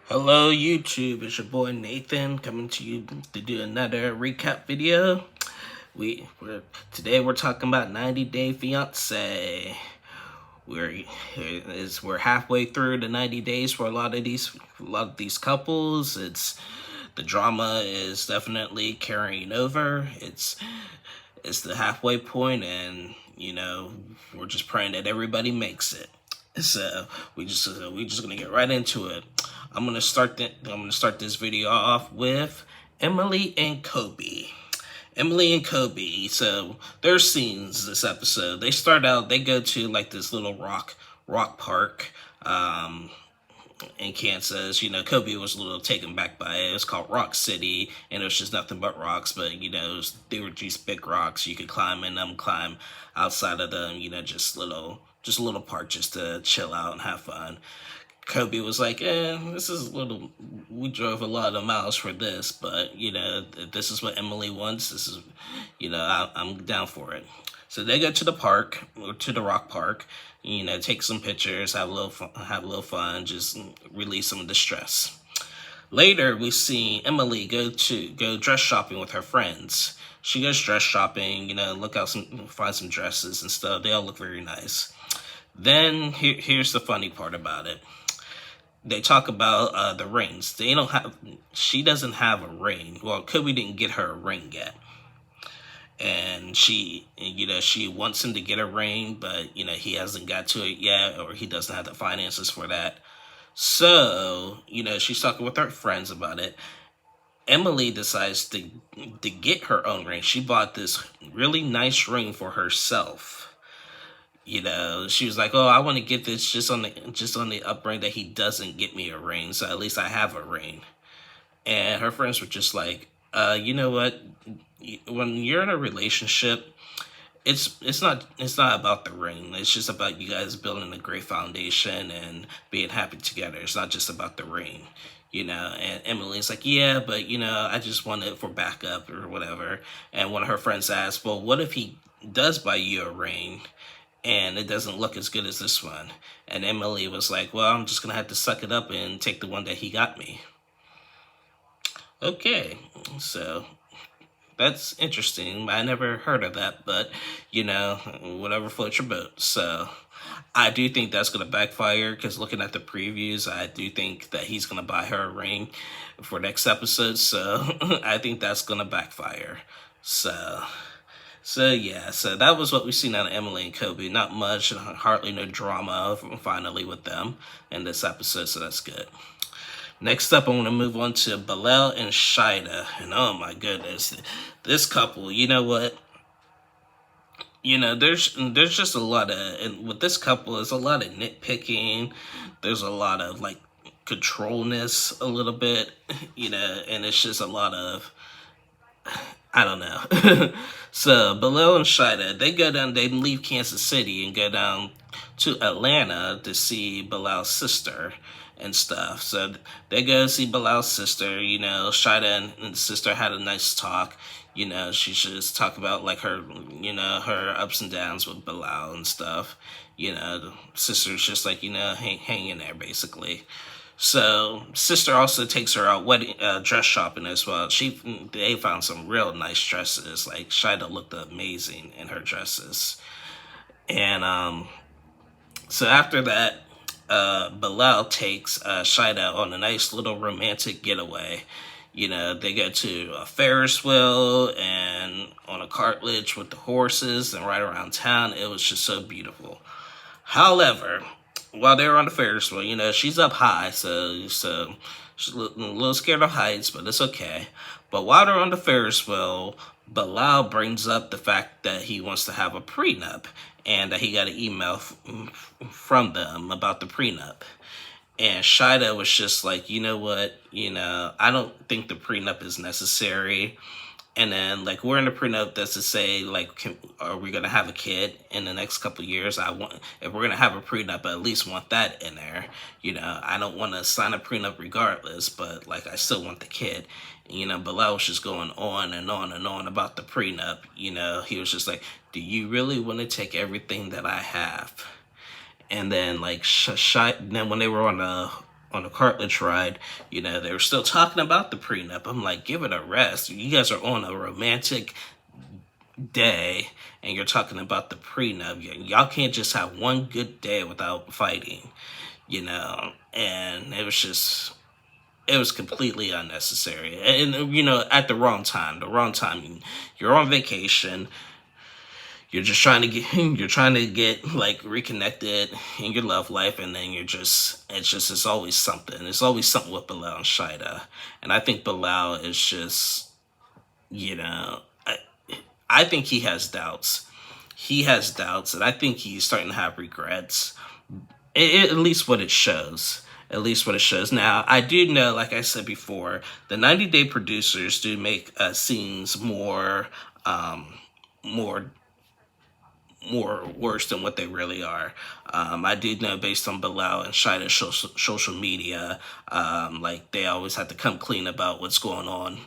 Hello YouTube, it's your boy Nathan coming to you to do another recap video. Today we're talking about 90 Day Fiancé. We're halfway through the 90 days for a lot of these couples. The drama is definitely carrying over. It's the halfway point, and we're just praying that everybody makes it. So we just gonna get right into it. I'm gonna start this video off with Emily and Kobe. Emily and Kobe. So their scenes this episode. They go to like this little rock park. In Kansas, Kobe was a little taken back by it. It was called Rock City, and it was just nothing but rocks. But they were these big rocks. You could climb in them, climb outside of them. Just a little park just to chill out and have fun. Kobe was like, this is a little. We drove a lot of miles for this, but if this is what Emily wants, this is, I'm down for it. So they go to the park, or to the rock park, take some pictures, have a little fun, just release some of the stress. Later, we see Emily go dress shopping with her friends. She goes dress shopping, find some dresses and stuff. They all look very nice. Then here's the funny part about it. They talk about the rings. She doesn't have a ring. Well, Kobe didn't get her a ring yet. And she wants him to get a ring, but he hasn't got to it yet, or he doesn't have the finances for that. So she's talking with her friends about it. Emily decides to get her own ring. She bought this really nice ring for herself. She was like, "Oh, I want to get this just on the upbringing that he doesn't get me a ring, so at least I have a ring." And her friends were just like, "You know what? When you're in a relationship, it's not about the ring. It's just about you guys building a great foundation and being happy together. It's not just about the ring." And Emily's like, "Yeah, but I just want it for backup or whatever." And one of her friends asked, "Well, what if he does buy you a ring and it doesn't look as good as this one?" And Emily was like, "Well, I'm just gonna have to suck it up and take the one that he got me." Okay, so that's interesting. I never heard of that, but whatever floats your boat. So I do think that's going to backfire, because looking at the previews, I do think that he's going to buy her a ring for next episode. So I think that's going to backfire. So yeah, so that was what we've seen out of Emily and Kobe. Not much, hardly no drama finally with them in this episode, so that's good. Next up, I want to move on to Bilal and Shida. And oh my goodness, this couple, you know what? There's just a lot of, and with this couple, there's a lot of nitpicking. There's a lot of like controlness a little bit, and it's just a lot of, I don't know. So Bilal and Shida, they leave Kansas City and go down to Atlanta to see Bilal's sister and stuff. So they go see Bilal's sister. Shida and the sister had a nice talk. She just talk about like her, her ups and downs with Bilal and stuff. The sister's just like, hanging there basically. So sister also takes her out dress shopping as well. They found some real nice dresses. Like Shida looked amazing in her dresses. And so after that, Bilal takes Shida on a nice little romantic getaway. They go to a Ferris wheel and on a cartilage with the horses and right around town. It was just so beautiful. However, while they were on the Ferris wheel, she's up high, so she's a little scared of heights, but it's okay. But while they're on the Ferris wheel, Bilal brings up the fact that he wants to have a prenup, and that he got an email from them about the prenup. And Shida was just like, you know what, I don't think the prenup is necessary. And then, like, we're in a prenup that's to say, like, are we going to have a kid in the next couple of years? If we're going to have a prenup, I at least want that in there. I don't want to sign a prenup regardless, but, like, I still want the kid. Bilal was just going on and on and on about the prenup. He was just like, do you really want to take everything that I have? And then, like, then when they were on on a cartilage ride, they were still talking about the prenup. I'm like, give it a rest. You guys are on a romantic day and you're talking about the prenup. Y'all can't just have one good day without fighting, and it was completely unnecessary. And, at the wrong time. You're on vacation. You're just trying to get like reconnected in your love life, and then it's always something. It's always something with Bilal and Shida. And I think Bilal is just, I think he has doubts. And I think he's starting to have regrets. At least what it shows. Now, I do know, like I said before, the 90-day producers do make scenes more worse than what they really are. I did know, based on Bilal and Shida's social media, like they always have to come clean about what's going on,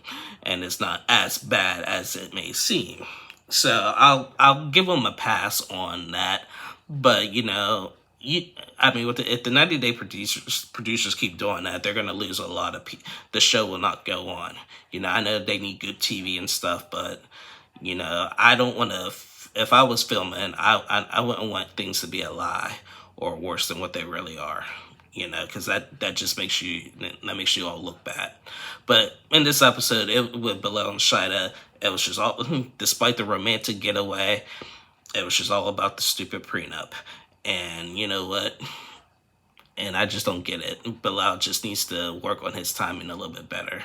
and it's not as bad as it may seem. So I'll give them a pass on that. But if the 90-day producers keep doing that, they're gonna lose a lot of people. The show will not go on. I know they need good TV and stuff, but I don't want to. If I was filming, I wouldn't want things to be a lie or worse than what they really are. Because that just makes you all look bad. But in this episode, with Bilal and Shida, it was just all, despite the romantic getaway, it was just all about the stupid prenup. And you know what? And I just don't get it. Bilal just needs to work on his timing a little bit better.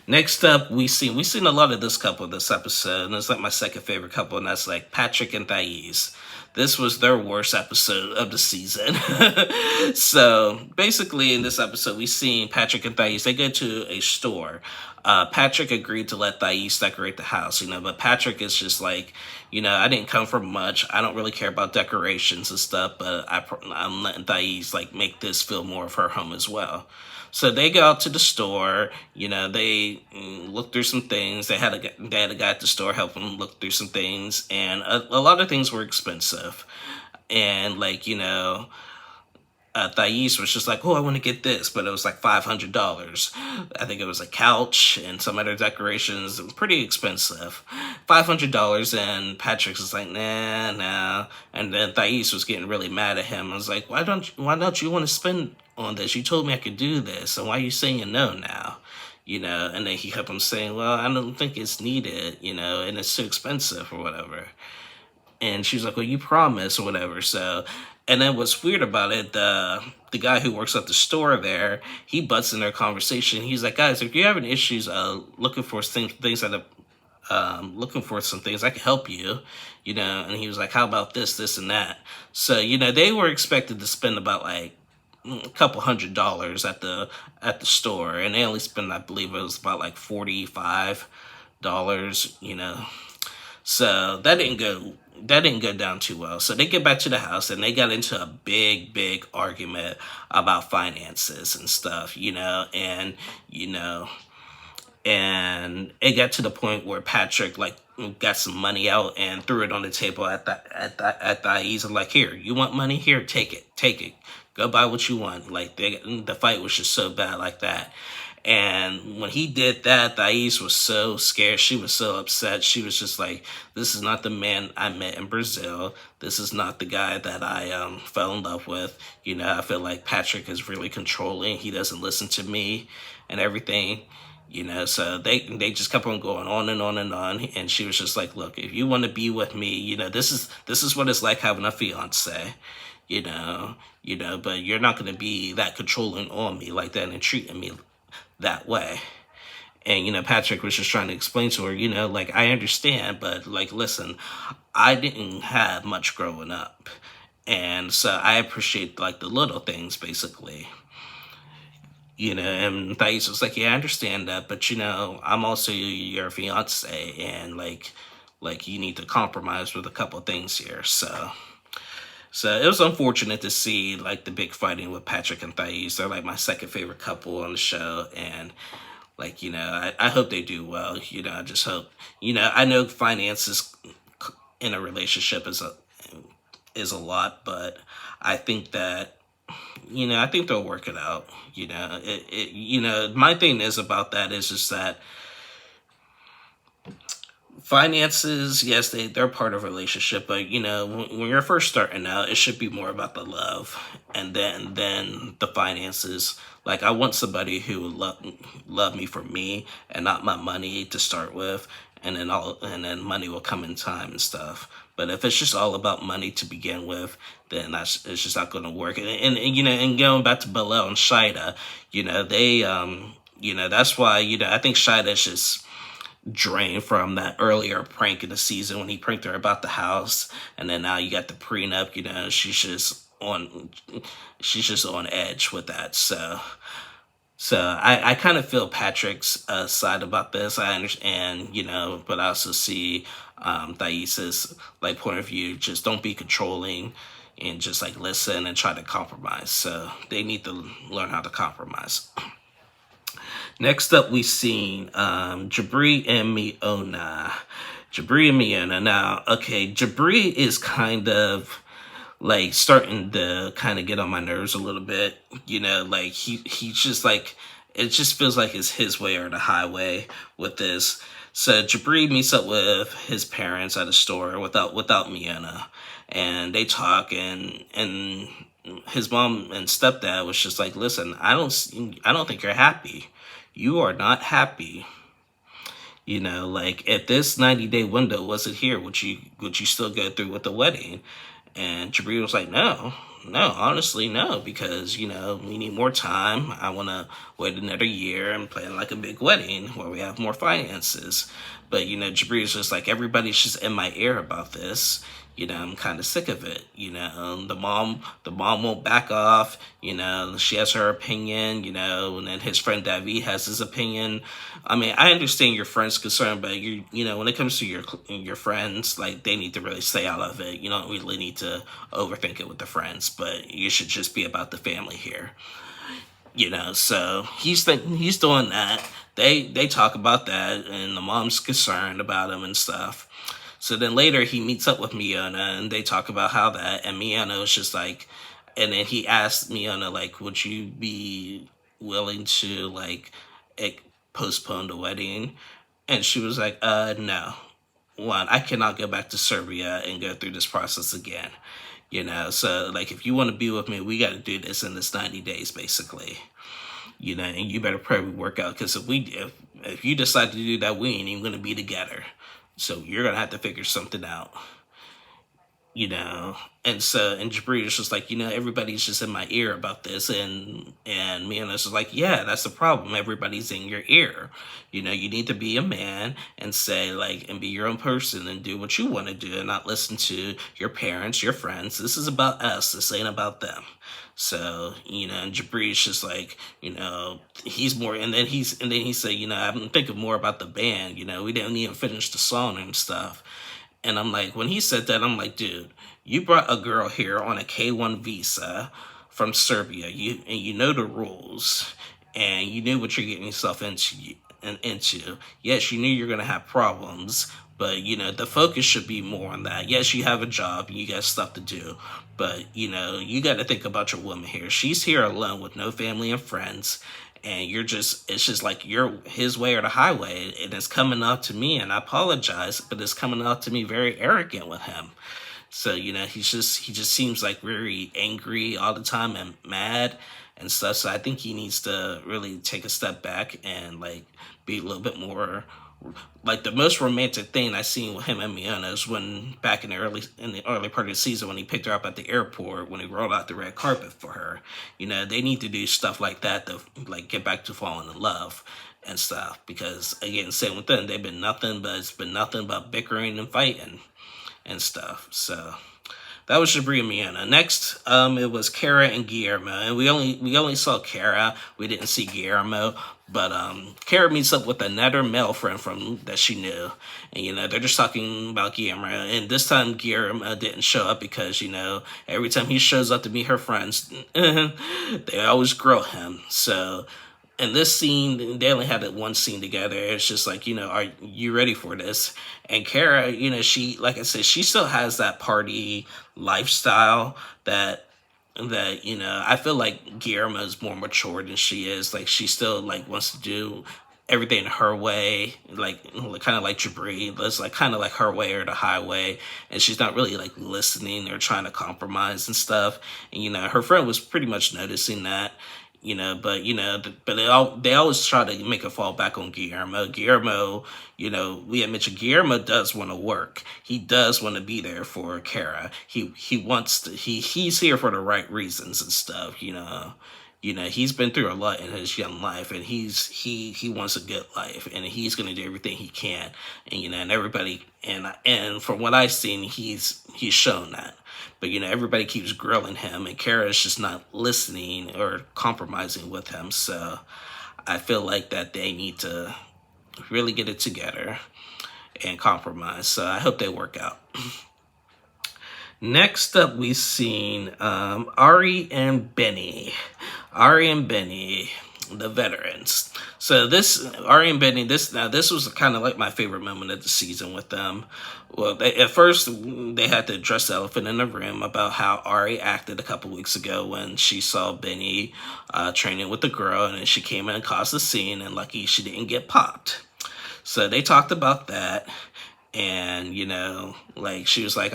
Next up, we've seen a lot of this couple this episode, and it's like my second favorite couple, and that's like Patrick and Thais. This was their worst episode of the season. So basically, in this episode, we seen Patrick and Thais. They go to a store. Patrick agreed to let Thais decorate the house, but Patrick is just like, I didn't come from much. I don't really care about decorations and stuff, but I'm letting Thais like make this feel more of her home as well. So they go out to the store, they look through some things. They had a guy at the store help them look through some things, and a lot of things were expensive. And Thais was just like, oh, I want to get this, but it was like $500. I think it was a couch and some other decorations, pretty expensive. $500, and Patrick was like, nah. And then Thais was getting really mad at him. I was like, why don't you want to spend on this? You told me I could do this, so why are you saying no now? And then he kept on saying, well, I don't think it's needed, and it's too expensive or whatever. And she's like, well, you promised or whatever. So, and then what's weird about it, the guy who works at the store there, he butts in their conversation. He's like, guys, if you're having issues looking for some things, I can help you, And he was like, how about this, and that? So, they were expected to spend about like a couple $100 at the store, and they only spent, I believe it was about like $45, So that didn't go down too well. So they get back to the house, and they got into a big argument about finances and stuff, and it got to the point where Patrick like got some money out and threw it on the table at Thais. I'm like, here, you want money? Here, take it. Go buy what you want. Like the fight was just so bad like that. And when he did that, Thais was so scared. She was so upset. She was just like, this is not the man I met in Brazil. This is not the guy that I fell in love with. I feel like Patrick is really controlling. He doesn't listen to me and everything. So they just kept on going on and on and on. And she was just like, look, if you want to be with me, this is what it's like having a fiance. But you're not going to be that controlling on me like that and treating me that way. And Patrick was just trying to explain to her, like, I understand, but like, listen, I didn't have much growing up, and so I appreciate like the little things, basically. And Thais was like, yeah, I understand that, but I'm also your fiance, and like you need to compromise with a couple things here. So it was unfortunate to see like the big fighting with Patrick and Thais. They're like my second favorite couple on the show, and like I hope they do well. I just hope. I know finances in a relationship is a lot, but I think that I think they'll work it out. My thing is about that is just that finances, yes, they're part of a relationship, but when you're first starting out, it should be more about the love, and then the finances. Like, I want somebody who would love me for me and not my money to start with, and then money will come in time and stuff. But if it's just all about money to begin with, then it's just not going to work. And going back to Bilal and Shida, they that's why I think Shida's just drained from that earlier prank in the season when he pranked her about the house, and then now you got the prenup. She's just on edge with that. So I kind of feel Patrick's side about this. I understand, but I also see Thais's like point of view. Just don't be controlling, and just like listen and try to compromise. So they need to learn how to compromise. Next up, we seen Jabri and Miona. Jabri and Miona. Now, okay, Jabri is kind of like starting to kind of get on my nerves a little bit. Like he's just like, it just feels like it's his way or the highway with this. So Jabri meets up with his parents at a store without Miona, and they talk, and his mom and stepdad was just like, listen, I don't think you're happy. You are not happy. Like, if this 90-day window wasn't here, would you still go through with the wedding? And Jabri was like, no, honestly, no, because, we need more time. I want to wait another year and plan like a big wedding where we have more finances. But, Jabri is just like, everybody's just in my ear about this. I'm kind of sick of it. The mom won't back off. She has her opinion, and then his friend David has his opinion. I mean, I understand your friend's concern, but when it comes to your friends, like, they need to really stay out of it. You don't really need to overthink it with the friends, but you should just be about the family here. So he's doing that. They talk about that, and the mom's concerned about him and stuff. So then later he meets up with Miona, and they talk about how that, and Miona was just like, and then he asked Miona, like, would you be willing to, like, postpone the wedding? And she was like, no. One, I cannot go back to Serbia and go through this process again. So, like, if you want to be with me, we got to do this in this 90 days, basically. And you better pray we work out, because if you decide to do that, we ain't even going to be together. So you're going to have to figure something out. And Jabri is just like, everybody's just in my ear about this, and Miana's just like, yeah, that's the problem. Everybody's in your ear. You need to be a man and say, like, and be your own person and do what you want to do and not listen to your parents, your friends. This is about us. This ain't about them. So, and Jabri's just like, he's more, and then he said, I'm thinking more about the band. We didn't even finish the song and stuff. And I'm like, when he said that, I'm like, dude, you brought a girl here on a K-1 visa from Serbia. You know the rules, and you knew what you're getting yourself into. Yes, you knew you're going to have problems, but, the focus should be more on that. Yes, you have a job, and you got stuff to do, but, you got to think about your woman here. She's here alone with no family and friends, and it's just like you're his way or the highway, and it's coming out to me, and I apologize, but it's coming out to me very arrogant with him. So, he just seems like very angry all the time and mad and stuff. So I think he needs to really take a step back and, like, be a little bit more, like, the most romantic thing I seen with him and Miana is when back in the early part of the season when he picked her up at the airport, when he rolled out the red carpet for her. They need to do stuff like that to, like, get back to falling in love and stuff, because again, same with them, it's been nothing but bickering and fighting and stuff. So that was Jabri and Miana. Next, it was Kara and Guillermo, and we only saw Kara. We didn't see Guillermo, but Kara meets up with another male friend that she knew, and they're just talking about Guillermo. And this time Guillermo didn't show up because every time he shows up to meet her friends, they always grill him. So in this scene, they only had that one scene together. It's just like, are you ready for this? And Kara, she, like I said, she still has that party lifestyle that that, you know, I feel like Guillermo's more mature than she is. Like, she still like wants to do everything her way, like kind of like Jabri. It's like kind of like her way or the highway, and she's not really like listening or trying to compromise and stuff. And you know, her friend was pretty much noticing that. You know, but you know, but they always try to make a fall back on Guillermo. Guillermo, you know, we had mentioned Guillermo does want to work. He does want to be there for Kara. He wants to. He's here for the right reasons and stuff. You know, he's been through a lot in his young life, and he wants a good life, and he's gonna do everything he can. And you know, and everybody, and from what I've seen, he's shown that. But you know, everybody keeps grilling him, and Kara's just not listening or compromising with him. So I feel like that they need to really get it together and compromise. So I hope they work out. Next up, we've seen Ari and Benny. Ari and Benny, the veterans. So this Ari and Benny, this was kind of like my favorite moment of the season with them. Well, at first they had to address the elephant in the room about how Ari acted a couple weeks ago when she saw Benny training with the girl, and then she came in and caused a scene, and lucky she didn't get popped. So they talked about that. And you know, like she was like,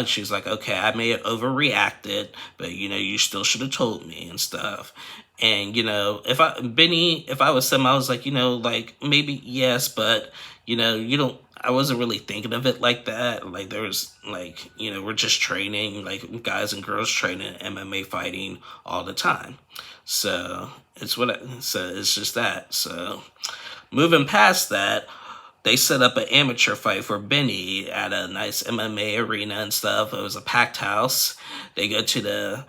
she was like, okay, I may have overreacted, but you know, you still should have told me and stuff. And you know, if I was him, I was like, you know, like maybe yes, but you know, you don't. I wasn't really thinking of it like that. Like there was like, you know, we're just training, like guys and girls training MMA fighting all the time. So so it's just that. So moving past that, they set up an amateur fight for Benny at a nice MMA arena and stuff. It was a packed house. They go to the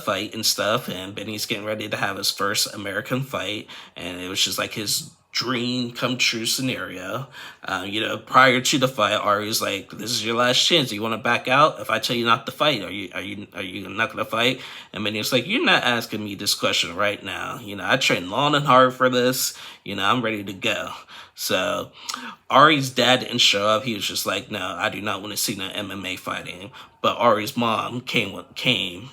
fight and stuff, and Benny's getting ready to have his first American fight, and it was just like his dream come true scenario. You know, prior to the fight, Ari was like, "This is your last chance. You want to back out? If I tell you not to fight, are you not gonna fight?" And Benny was like, "You're not asking me this question right now. You know, I trained long and hard for this. You know, I'm ready to go." So Ari's dad didn't show up. He was just like, "No, I do not want to see no MMA fighting." But Ari's mom came.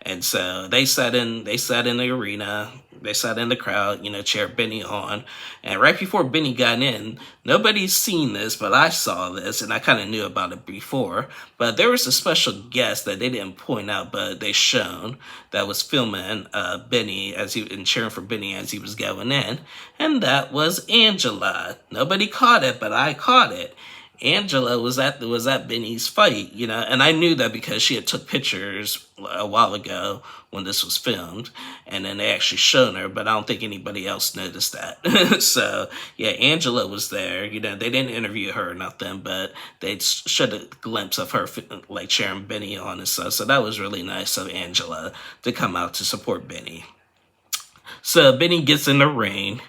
And so they sat in the arena, they sat in the crowd, you know, cheered Benny on. And right before Benny got in, nobody's seen this, but I saw this, and I kind of knew about it before. But there was a special guest that they didn't point out, but they shown, that was filming Benny and cheering for Benny as he was going in, and that was Angela. Nobody caught it, but I caught it. Angela was at Benny's fight, you know, and I knew that because she had took pictures a while ago when this was filmed, and then they actually shown her, but I don't think anybody else noticed that. So yeah, Angela was there. You know, they didn't interview her or nothing, but they showed a glimpse of her like cheering Benny on and stuff. So that was really nice of Angela to come out to support Benny. So Benny gets in the ring,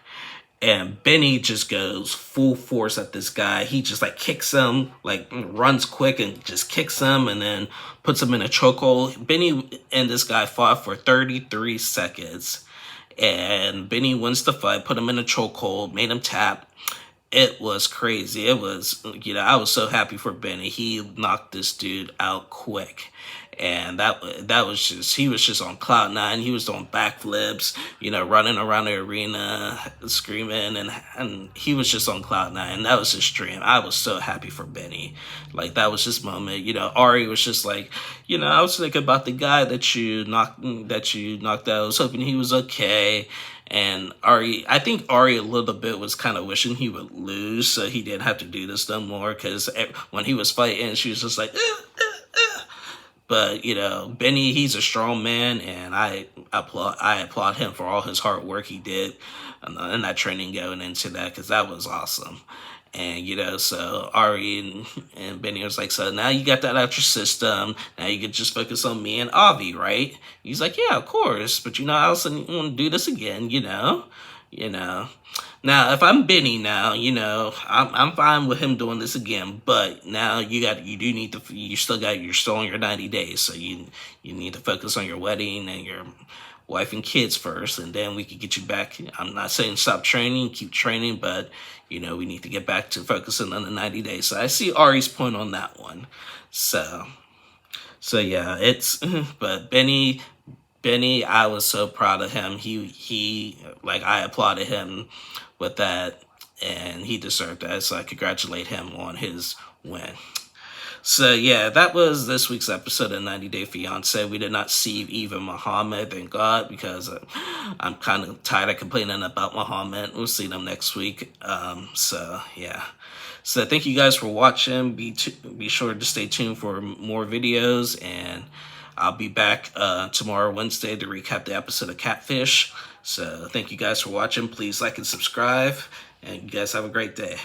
and Benny just goes full force at this guy. He just like kicks him, like runs quick and just kicks him, and then puts him in a chokehold. Benny and this guy fought for 33 seconds. And Benny wins the fight, put him in a chokehold, made him tap. It was crazy. It was, you know, I was so happy for Benny. He knocked this dude out quick. And that was just, he was just on cloud nine. He was doing backflips, you know, running around the arena, screaming, and he was just on cloud nine. That was his dream. I was so happy for Benny. Like, that was his moment. You know, Ari was just like, you know, I was thinking about the guy that you knocked out. I was hoping he was okay. And I think Ari a little bit was kind of wishing he would lose so he didn't have to do this no more, because when he was fighting, she was just like, But, you know, Benny, he's a strong man, and I applaud him for all his hard work he did in that training going into that, because that was awesome. And, you know, so Ari and Benny was like, so now you got that out your system. Now you can just focus on me and Avi, right? He's like, yeah, of course. But, you know, I also want to do this again, you know. Now, if I'm Benny now, you know, I'm fine with him doing this again. But now you're still on your 90 days. So you need to focus on your wedding and your wife and kids first, and then we could get you back. I'm not saying stop training, keep training, but, you know, we need to get back to focusing on the 90 days. So I see Ari's point on that one. So So yeah, it's but Benny, I was so proud of him. He like I applauded him with that, and he deserved that. So I congratulate him on his win. So yeah, that was this week's episode of 90 Day Fiance. We did not see even Muhammad, thank God, because I'm kind of tired of complaining about Muhammad. We'll see them next week. So yeah. So thank you guys for watching. Be sure to stay tuned for more videos, and I'll be back tomorrow, Wednesday, to recap the episode of Catfish. So thank you guys for watching. Please like and subscribe, and you guys have a great day.